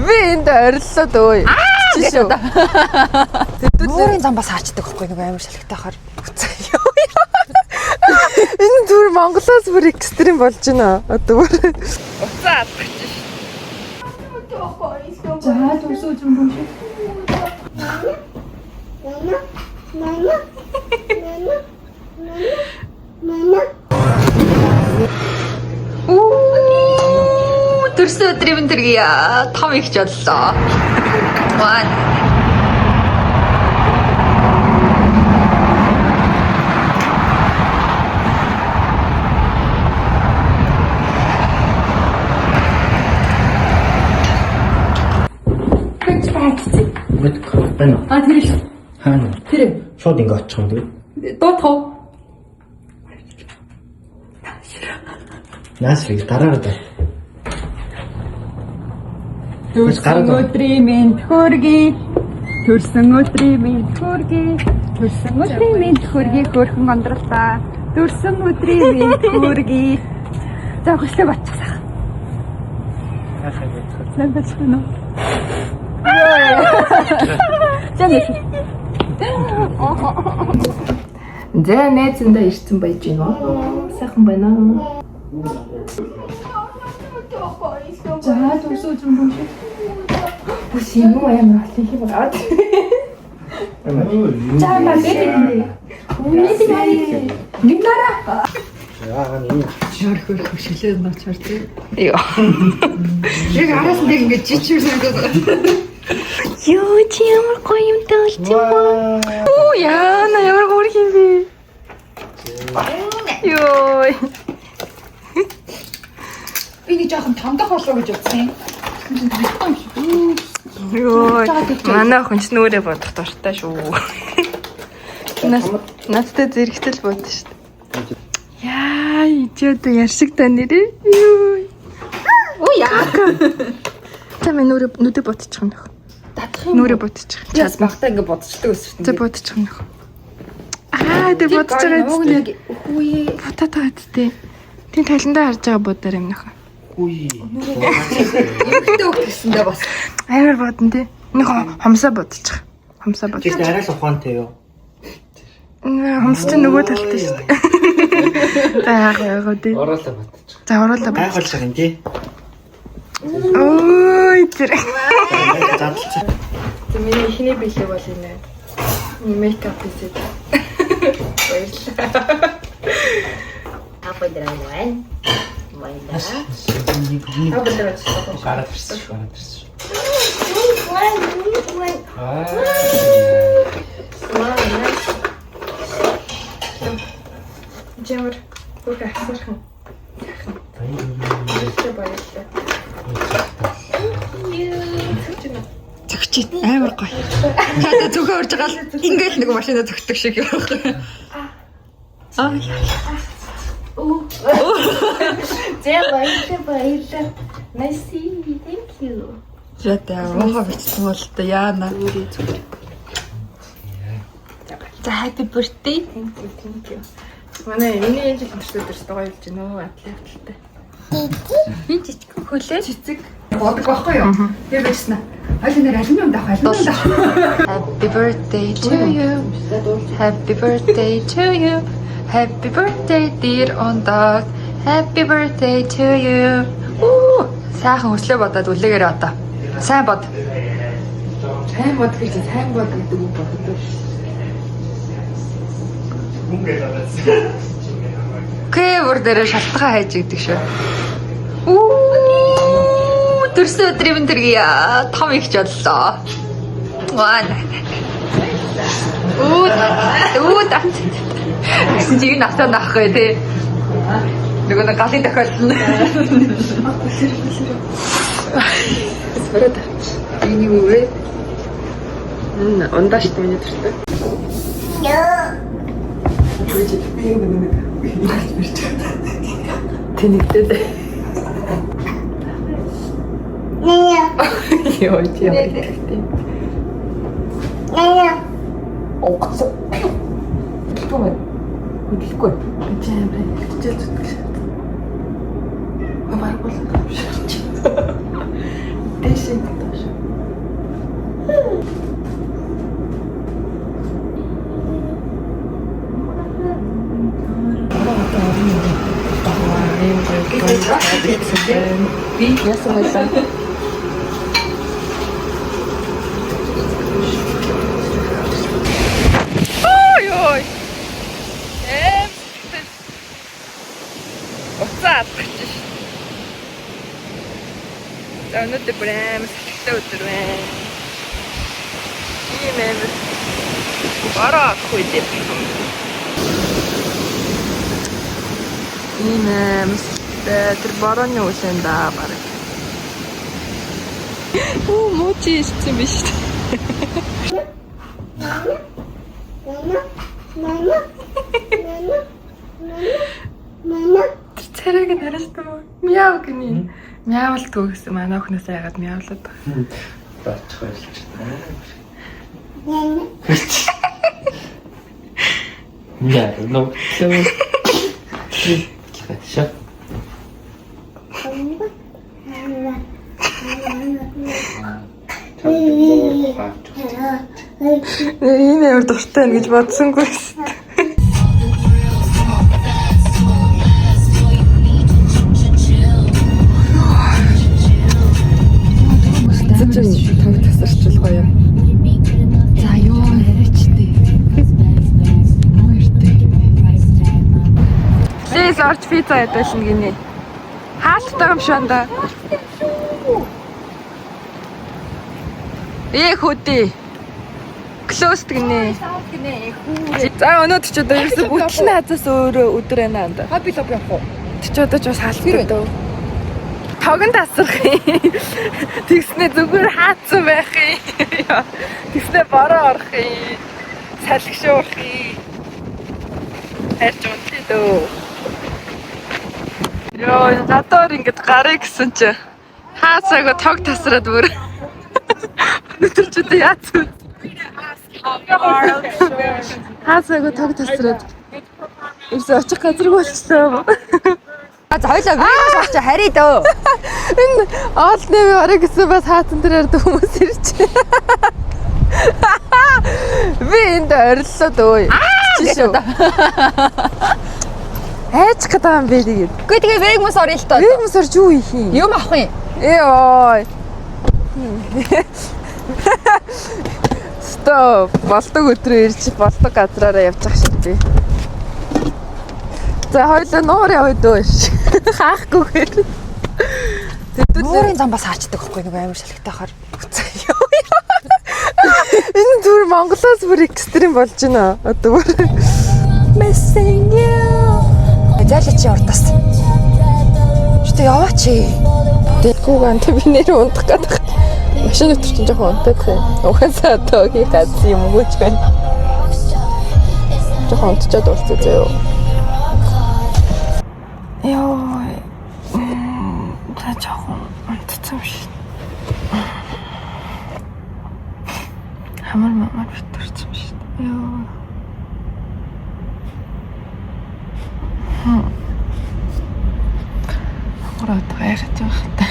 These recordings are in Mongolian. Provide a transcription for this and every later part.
Би энд ориллоо дөө. Чишээ. Нуурын зам бас хаачдаг байхгүй нэг амар шалхтайхаар. Энэ түр Монголоос бүр экстрим болж байна. Одоо бүр уцаа алгаж ш. За дүүсөө юм биш. Төрсөн өдрийн тэргийа том их ч боллоо. Ваа. байна. А тэр л. Хаана? Тэр. Шууд ингэ очих юм дээ. Доо тоо. Яасрыг дараагаар да. Төрсөн өдрийн минь хөргий. Төрсөн өдрийн минь хөргий. Төрсөн өдрийн минь хөргий хөрхөн ондралаа. Төрсөн өдрийн минь хөргий. За хөшлөө батчихсан. Сайн байна уу? За найзандаа ирсэн байж гинөө. Сайхан байна. За дүүсөө юм биш. Бүс юм уу амар их байгаа. За магадгүй. Үнэт яа. Нэг нараа. Яагаад энэ Жор хөрх шилээд ночор тий. Йоо. Яг араас нь ингэ жичүүрсэн гэдэг. Юу чи ямар гоё юм таалч юм бэ? Оо яана ямар гоё юм бэ? Йоо. Би нэг жоохон тамдах болоо гэж бодсон. Йоо. Манай хүн ч нүрээ бодох дуртай шүү. Надтай зэрэгтэл бодсон шүү дээ. Яа, ичээд яршигтай нэрээ. Юу. Оо яа. Та минь нүдэ ботчих юм нөх. Дадах юм. Нүрээ ботчих. Час багтаа ингэ бодчихдаг байсан. За ботчих юм нөх. Аа, тэ ботчих байгаа зү. Үгүй. Фототоо үсттэй. Тийм таландаа харж байгаа бодоор юм нөх. үгүй. Эмхтэй өгсөндөө бас. Амар бодон тий. Нэг хомсоо бодчих. Хомсоо бодчих. Чи арайс ухаантай юу? Хомс чинь нөгөө талтай шүү дээ. За яагаа тий. Ороолоо батчих. За оруулаа бат. Гайхалтай юм тий. Ой тэр. Задлаа. За миний ихний бэлэг бол энэ. Мейкап хийсэн. Баярлалаа. Аподраа байна. Баярлалаа. Аподраа шүү. Гараад ирсэн шүү. Гараад ирсэн. Жамар бүр ахсархан. Баярлалаа. Зөгчит амар гоё. Чад зөвхөн урж байгаа л ингээл нэг машина зөгтөг шиг юм байна. Аа. Зэ баярлалаа. Nice see you. Thank you. Жада мохо бичсэн бол та яана. За happy birthday. Thank you. Манай миний энэ жил төрсөн төрс гоё болж байна уу? Атлеттай. Би жижиг хөлөө Цэцэг. бодог байхгүй юу? Тэр байсан. Хойлоо нэр аль юм дах аль юм дах. Happy birthday to you. Happy birthday to you. Happy birthday dear ондог. Happy birthday to you. Оо, сайхан өслөө бодоод үлээгээрээ одоо. Сайн бод. Сайн бод гэж сайн бод гэдэг үг боддог. Кэвэр дээр шалтгаан хайж игдэг шүү. Оо, төрсөн өдрийн тэргийа том их ч боллоо. Ваа. Оо, гэсэн чиг натаа наахгүй тий. Нөгөө нэг галын тохиолдол нь. Спорт. Энийг юу вэ? Ондаш миний төрсөн. Тэнэгдээд. Яа, яа. Оогцоо. Тэгвэл мэдлэхгүй. Жамбай хичээл зүтгэл. Аваар бол. Дэшээ таш. Яасан байлаа. Ой. Уцаад гэж. Өнөөдөр бүр амар сэтгэлтэй өдөр байна. Ийм амар бараа хүйдээ. Ийм амар тэр барааны үлэн даа бараг. Оо мочи ирсэн биш. Царайг нь харалтаа мяу гинэ. Мяавалдгүй гэсэн манай охноос яагаад мяавлаад байгаа. Баачих байлч. Ja, no. Хорошо. Энэ ямар дуртай гэж бодсонгүй. Зөв таг тасарчул гоё. За ёо яриачтэй. Please орж пицца ядуулна гинэ. Хаалттай юм шиг анда. Хөдөө. Closed гинэ. За өнөөдөр ч одоо ерөөсө бүтлэн хазаас өөрөө өдөр байна анда. Хобби лоб явах уу? Чи одоо ч бас хаалттай дөө. Тогон тасрах юм. Тэгснэ зүгээр хаацсан байх юм. Тэгснэ бороо орох юм. Салхишуурах юм. Харж унтээ дөө. Йоо, надаар ингэж гарыг гэсэн чи хаацаагаа тог тасраад бүр. Өнөөдөр ч одоо яац. Хаацаагаа тог тасраад. Ирсэн очих газар болчихлоо. За хоёлаа вирус авч харъя дөө. Энэ оолны орой гэсэн бас хаацсан дээрээ хүмүүс ирж. Би энд ориллоо дөө. Чишүү. Хайч гэдэг юм бэ тэгээд. Үгүй тэгээ вегмос орё л тоо. Вегмос орж юу хийх юм? Юм авах юм. Ой. Стоп. Болдог өдрөө ирж болдог газраараа явж байгаа шиг би. За хоёлаа нуур явъя дөө. Хаахгүйгээр. Нуурын зам бас хаачдаг байхгүй нэг амар шалхтайхаар. Энэ зүр Монголоос бүр экстрим болж байна. Одоо бүр missing you. Зайлаа чи урдаас. Штэ яваач. Тэггүй гант би нэр унтах гэдэг. Машин дотор чинь жоохон унтах юм. Угаасаа одоо хийхээс юм өгөөч байна. Жоохон унтчаад болцоо зөө. Яа. За жоохон унтцсан биш. Хамар мамар битэрсэн биш. Яа. Ороод гайхаж байгаа.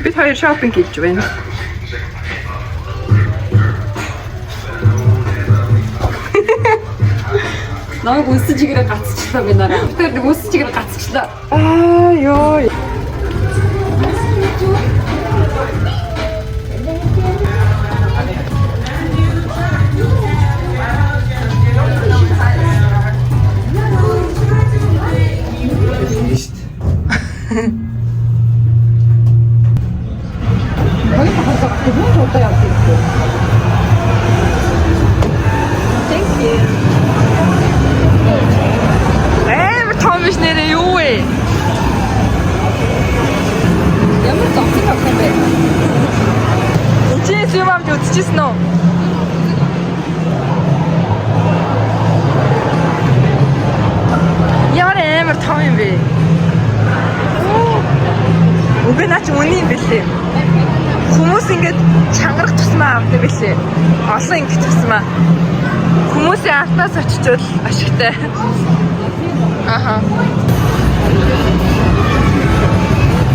Бид хоёр шопинг хийж байна. Намайг үсэж игрээ гацчихлаа би нараа. Тэр нэг үсэж игрээ гацчихлаа. Аа ёо. Томиш нэрээ юу вэ? Ямар зовсон авах юм бэ? Чи юм амд үзчихсэн үү? Ямар амар том юм бэ? Үгүй наач үний юм бэлээ. Хүмүүс ингэж чангарах тусмаа авдаг бэлээ. Олон ингэж тусмаа. Хүмүүсийн артнаас очичвол ашигтай. Аха.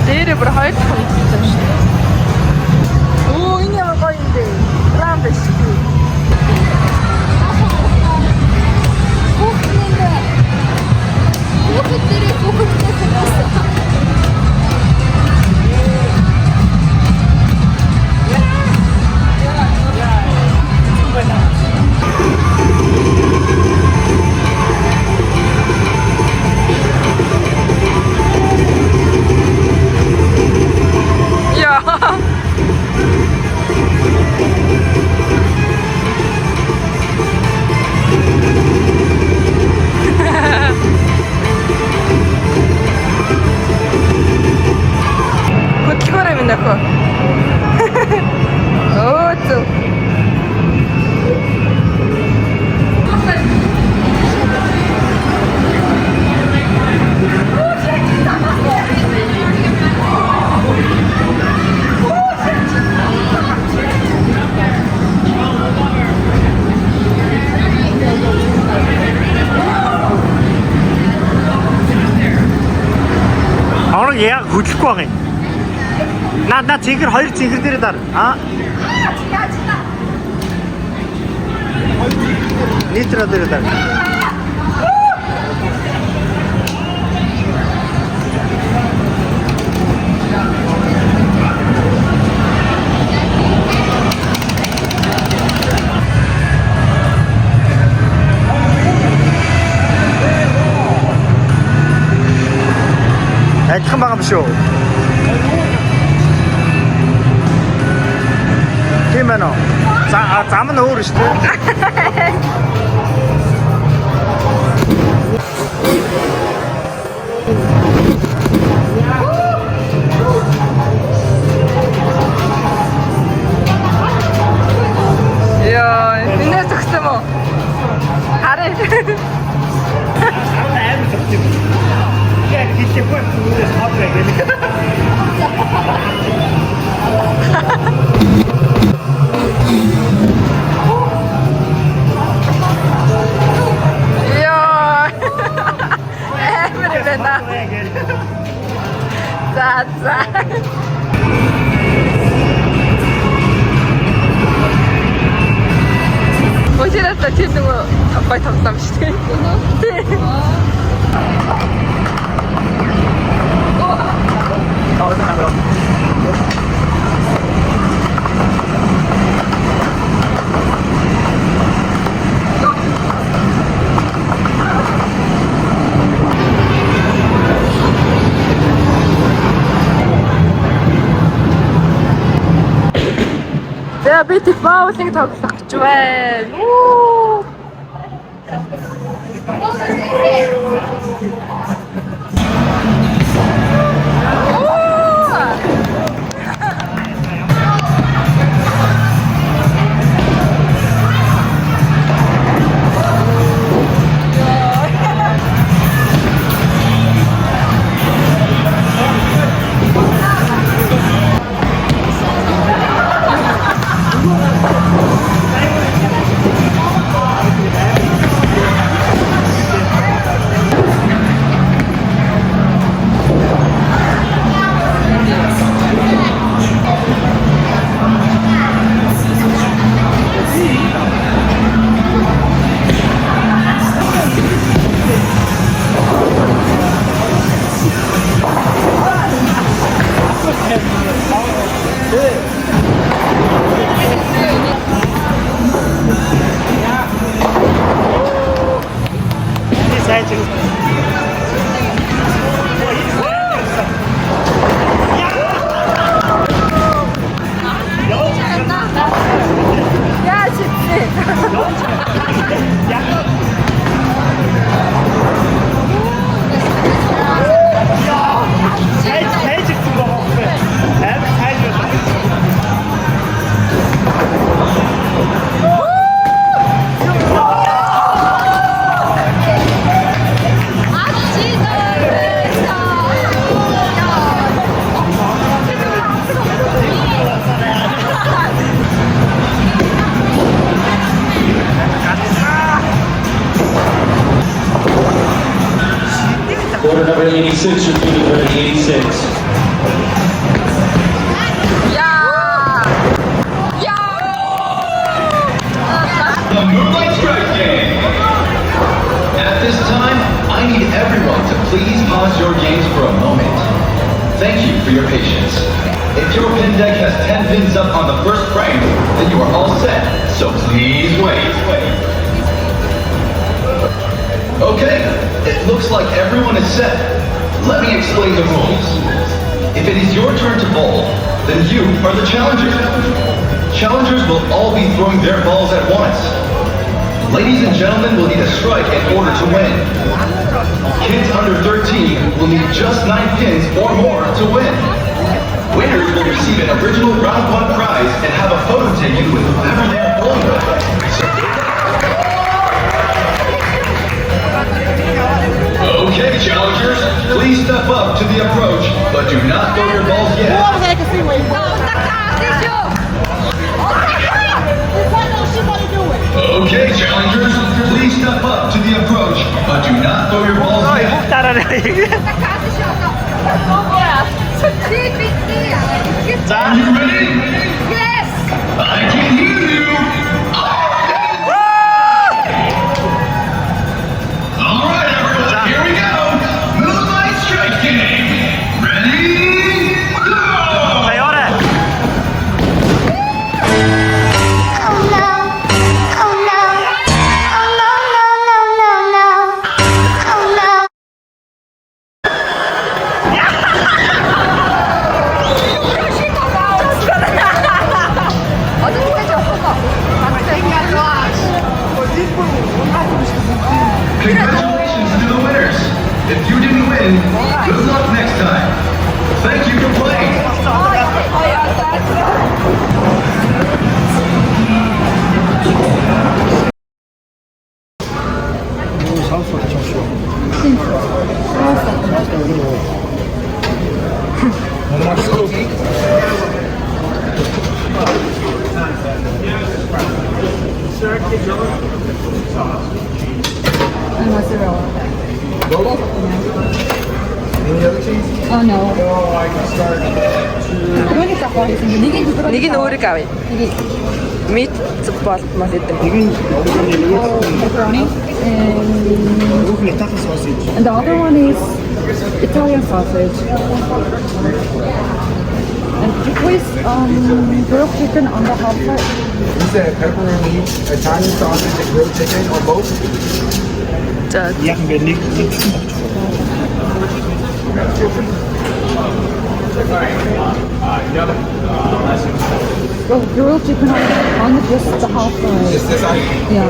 Дээрээ бүр хоёр дахин үзсэн шүү дээ. Оо, энэ ямар гоё юм бэ? Рам биш. Хүүхэд дээрээ хүүхэдтэй нөхөө. Оо зү. Орон яа хөдлөхгүй байгаа юм. На цэнхэр хоёр цэнхэр дээр дар. Нитро дээр дар. Адилхан байгаа биш үү? Тийм ээ нөө. Зам нь өөр шүү дээ. Яа, энэ зөвхөн юм уу? Харин. Яа. Эмэр бэнэ. За. Өчигдөр та тийм нэг бай тоглоом шүү дээ. Тийм. Би тийм боулинг тоглох гэж байна. Order number 86, repeat number 86. The Moonlight Strike Game. At this time, I need everyone to please pause your games for a moment. Thank you for your patience. If your pin deck has 10 pins up on the first frame, then you are all set, so please wait. Okay, it looks like everyone is set. Let me explain the rules. If it is your turn to bowl, then you are the challenger. Challengers will all be throwing their balls at once. Ladies and gentlemen will need a strike in order to win. Kids under 13 will need just 9 pins or more to win. Winners will receive an original round one prize and have a photo taken with whoever they're pulling with. Okay, challengers, please step up to the approach, but do not throw your balls yet. Okay, challengers, please step up to the approach, but do not throw your balls yet. Are you ready? Yes! I can hear you. All right, everyone, here we go. Moonlight Strike Game. Ready? Go! Oh no, oh no, oh no, no, no, no, no, oh no. Congratulations to the winners. If you didn't win, good luck next time. Thank you for playing. Oh no. 그러니까 거기서 Нэг нь өөрийг авъя. Meat болтмол идэв. pepperoni and the other one is Italian sausage. And could you please grilled chicken on the hot plate? You said pepperoni, Italian sausage, and grilled chicken or both? За Яг ингээд нэг чинь болчихгоо. Oh, grilled chicken on just the hot plate. Just this side? Yeah.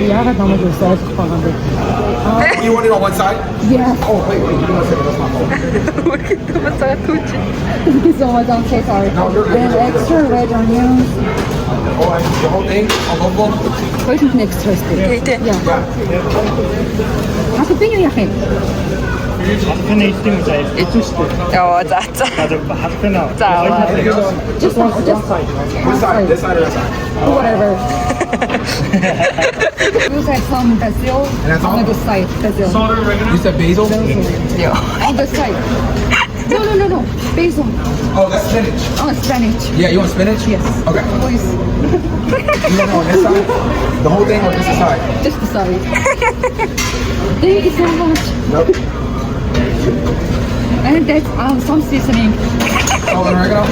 야가 너무 좋았어. You want it on one side? Yeah. Oh, wait, give me 1 second. That's my fault. Thank you so much. I'm so sorry. No, you're good. And extra red onions. Oh, and the whole thing on both of them? Wait until next Thursday. Okay. Yeah. Ako pinyo yakin. Халхны идэм заяа. Яа за за. Халхна. За. Just Which side? This side or that side? whatever. You said some basil And that's all? on the side. Basil. You said basil? On the side. No. Basil. Oh, that's spinach. Oh, spinach. Yeah, you want spinach? Yes. Okay. Please. You want it on this side? The whole thing or just the side? Just the side. Thank you so much. Nope. And that's some seasoning. Salt and oregano?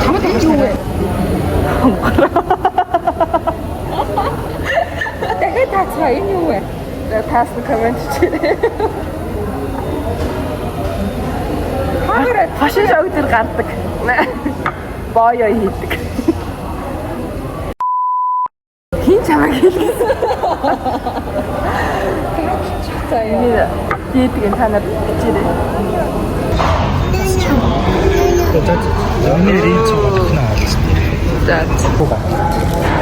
How much you wear? That's right, you wear. Таас нь коммент чирээ. Фашин шоу дээр гардаг. Боёо хийдэг. Хин чамаг хийлээ. За энэ дийдгийн та нар бичээрэй. Өнөө рийн ч бодохно гэж. За.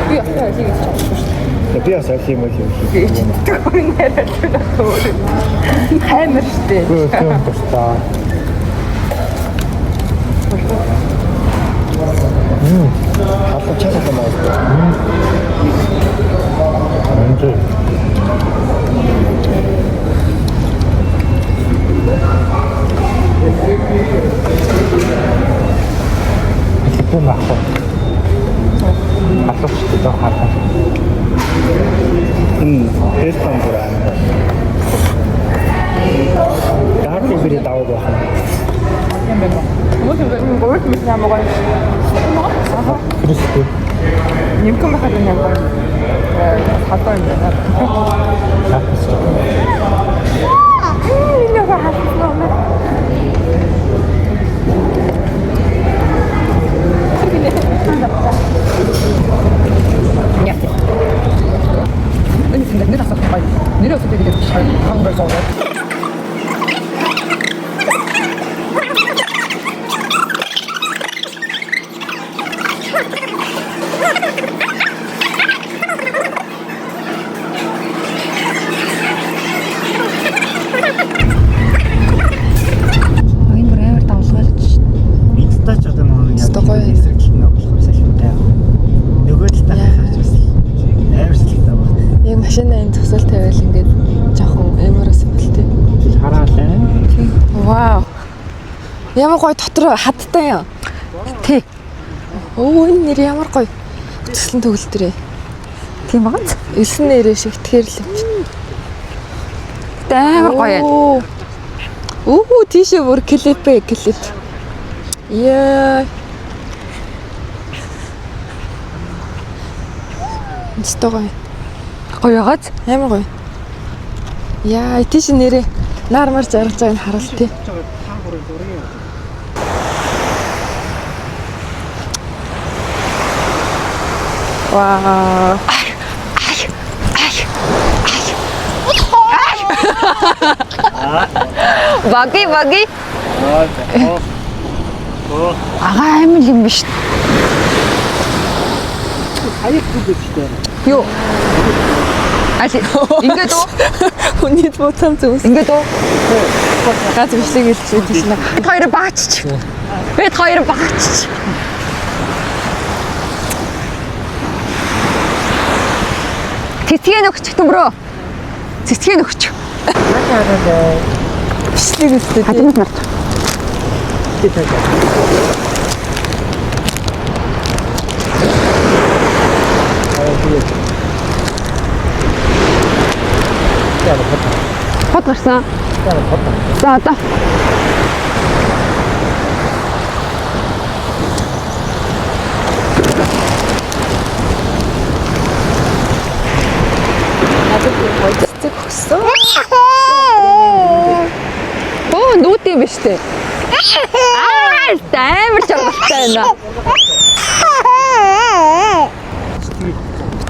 Би яах вэ? Би бас их юм хийх. Би ч тэгвэл яриад байна өөр. Хаймар штэ. Гүн тустаа. Хатаа часаа байна. Үнтэй. Ихэвчлэн ах. Асууж доо хатаа. Хэстэн бүрэн. Даагүй би даваа байх. Өөр юм намайг. Кристи. Нимкэн байхад юм яг. Хатаа юм байна. Хатаа. Энэ яг хатаа. нэр асах гоё. Нэр өсөж тэгээд хангар зовоо. Энэ бүр амар давлгаалж Инстач одоо нэг эсрэглэн болохоор салхинтай. Нөгөө л тахаж бас амар салхинтай байна. Яг машина энэ төсөл тавиал ингээд жоохон эмоороос болтой. Хараалаа. Вау. Ямар гоё дотор хаттай юм. тий. Өө энэ нэр ямар гоё. Төслөн төгөлдрээ. Тийм байгаа. Элсэн нэрээ шиг тэгэхээр л юм. Амар гоё. Оо тийшээ бүр клип. Яа. Стогой. Гоё ягааз. Амар гоё. Яа, тийш нэрээ наармар жаргаж байгааг нь харуул тий. Вау. Баги. Агаа амил юм биш. Аяг зүгтэй. Юу? Али ингээд уу? Хүнийд бутам зүс. Ингээд уу? Газ бичлэг хэлчихсэн тийш нэ. Хоёр багчч. Бид хоёр багчч. Цэцгээ нөхч төмрөө. Цэцгээ нөхч. Бичлэг үстэй. Хадмал нарт. Хот гарсан. За одоо. Цэцэг хөсөн. Оо нүүт юм биш үү? Амар жаргалтай байна.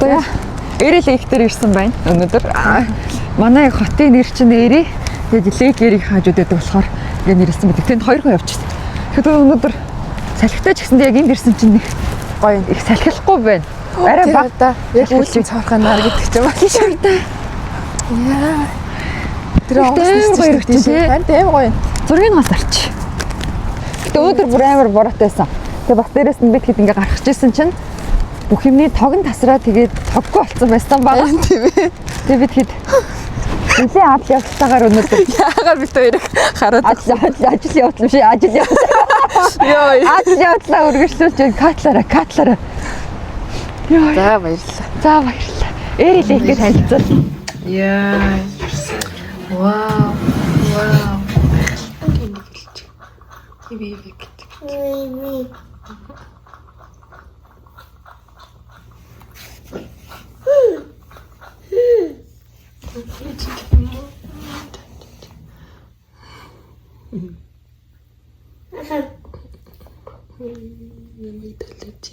Тэ. Эрэл ихтер ирсэн байна. Өнөөдөр манай хотын нэр чинь Эри. Тэгээд Легерийг хаажууд байдаг болохоор ингээ нэрсэн байдаг. Тэнд хоёр хүн явчихсан. Тэгэхээр өнөөдөр салхитай ч гэсэндээ яг энд ирсэн чинь нэг гоё их салхилахгүй байна. Арай баг та яг үйлчийн цаорхаа нар гэдэг ч юм аа. шүү дээ. Яа. Тэр амар гоё ирчихсэн тий. Амар гоё. Зургийг бас арч. Гэтэ өнөөдөр бүр амар буруутайсан. Тэгээ бас дээрээс нь бид хэд ингээ гарах гэжсэн чинь бүх юмний тогн тасраа тэгээд тоггүй болсон байсан байгаа. Тийм ээ. Тэгээ бид хэд нэлээ адал явцтайгаар өнөөдөр Яагаад бид хоёрыг хараад ажил явуулсан биш ажил явуулсан. ёо. Ажил явуулсаа үргэлжлүүлж катлаараа. Йоо. За баярлалаа. За баярлалаа. Эрэлээгээ танилцсан. Яа. Вау. Намайг талж.